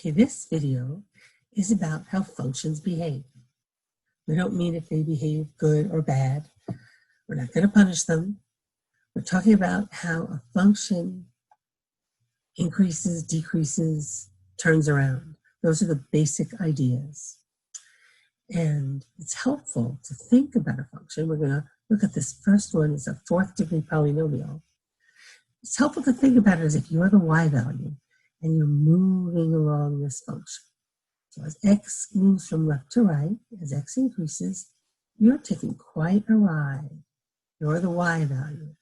Okay, this video is about how functions behave. We don't mean if they behave good or bad. We're not going to punish them. We're talking about how a function increases, decreases, turns around. Those are the basic ideas. And it's helpful to think about a function. We're going to look at this first one. It's a fourth degree polynomial. It's helpful to think about it as if you're the y value and you're moving along this function. So as x moves from left to right, as x increases, you're taking quite a ride. You're the y value.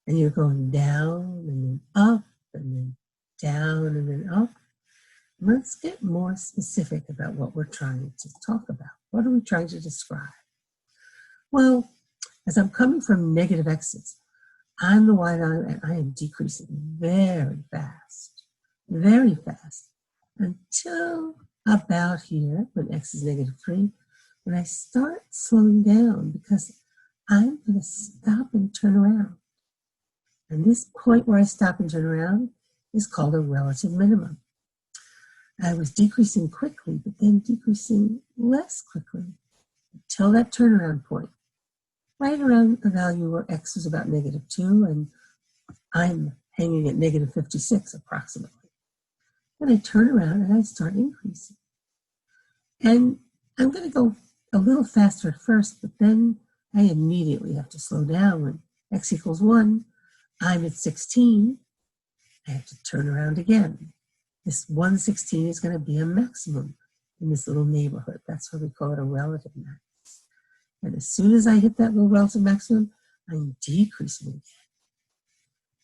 And you're going down and then up and then down and then up. Let's get more specific about what we're trying to talk about. What are we trying to describe? Well, as I'm coming from negative x's, I'm the y value and I am decreasing very fast, until about here, when x is -3, when I start slowing down because I'm going to stop and turn around. And this point where I stop and turn around is called a relative minimum. I was decreasing quickly, but then decreasing less quickly until that turnaround point, right around a value where x was about -2, and I'm hanging at -56 approximately. Then I turn around and I start increasing. And I'm going to go a little faster at first, but then I immediately have to slow down. When x equals 1, I'm at 16. I have to turn around again. This 1/16 is going to be a maximum in this little neighborhood. That's why we call it a relative max. And as soon as I hit that little relative maximum, I'm decreasing again.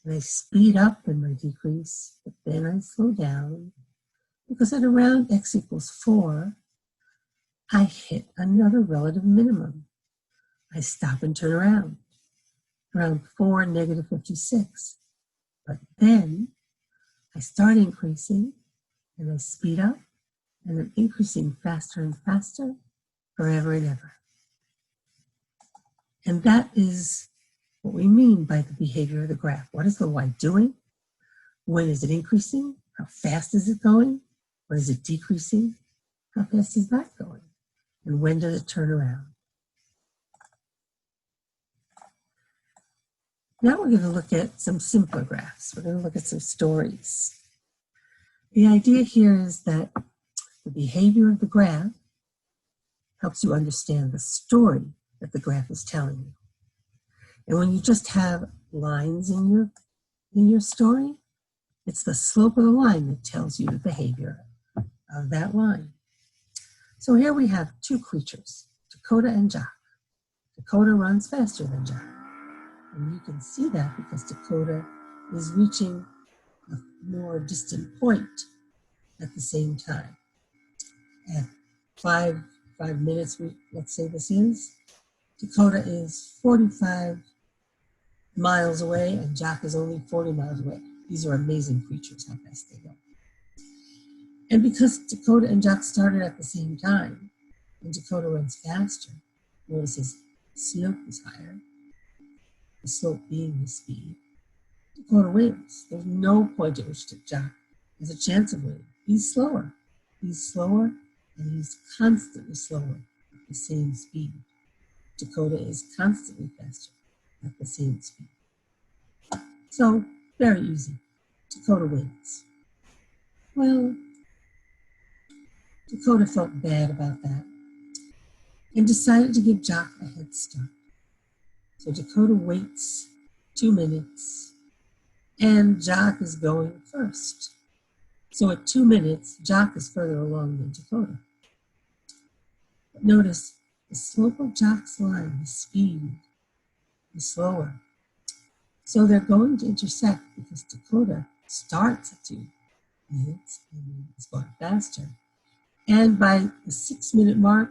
And I speed up in my decrease, but then I slow down because at around x equals 4, I hit another relative minimum. I stop and turn around 4, -56. But then I start increasing and I speed up and I'm increasing faster and faster forever and ever. And that is what we mean by the behavior of the graph. What is the y doing? When is it increasing? How fast is it going? When is it decreasing? How fast is that going? And when does it turn around? Now we're going to look at some simpler graphs. We're going to look at some stories. The idea here is that the behavior of the graph helps you understand the story that the graph is telling you. And when you just have lines in your story, it's the slope of the line that tells you the behavior of that line. So here we have two creatures, Dakota and Jock. Dakota runs faster than Jock. And you can see that because Dakota is reaching a more distant point at the same time. At five minutes, let's say this is, Dakota is 45 miles away and Jock is only 40 miles away. These are amazing creatures, how fast they go. And because Dakota and Jock started at the same time, and Dakota runs faster, notice his slope is higher, the slope being his speed, Dakota wins. There's no point at which Jock has a chance of winning. He's slower. He's slower, and he's constantly slower at the same speed. Dakota is constantly faster at the same speed. So, very easy. Dakota wins. Well, Dakota felt bad about that and decided to give Jock a head start. So Dakota waits 2 minutes and Jock is going first. So at 2 minutes, Jock is further along than Dakota. But notice the slope of Jock's line, the speed, is slower. So they're going to intersect because Dakota starts at 2 minutes and is going faster. And by the 6-minute mark,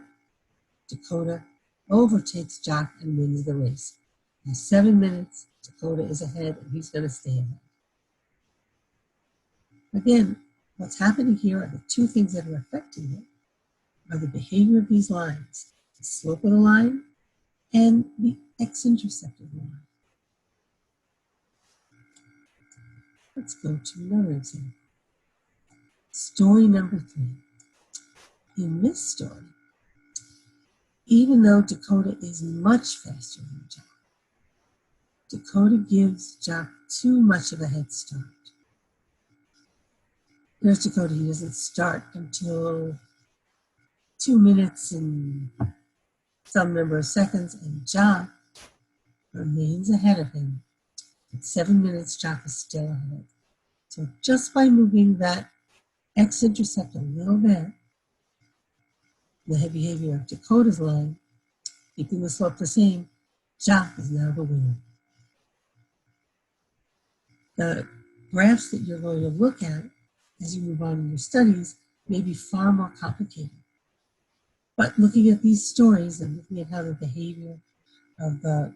Dakota overtakes Jock and wins the race. In 7 minutes, Dakota is ahead and he's going to stay ahead. Again, what's happening here are the two things that are affecting it are the behavior of these lines, the slope of the line and the x-intercept of the line. Let's go to another example. Story number 3. In this story, even though Dakota is much faster than Jock, Dakota gives Jock too much of a head start. Here's Dakota. He doesn't start until 2 minutes and some number of seconds, and Jock remains ahead of him. At 7 minutes, Jock is still ahead. So just by moving that x-intercept a little bit, the behavior of Dakota's line, keeping the slope the same, Jock is now the winner. The graphs that you're going to look at as you move on in your studies may be far more complicated. But looking at these stories and looking at how the behavior of the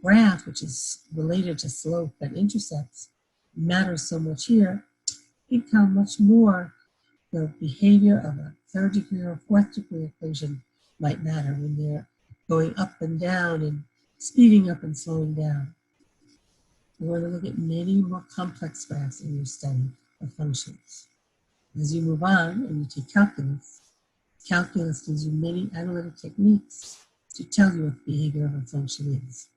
graph, which is related to slope and intercepts, matters so much here, think how much more the behavior of a 3rd degree or 4th degree equation might matter when they're going up and down and speeding up and slowing down. We're going to look at many more complex graphs in your study of functions. As you move on and you take calculus, calculus gives you many analytic techniques to tell you what the behavior of a function is.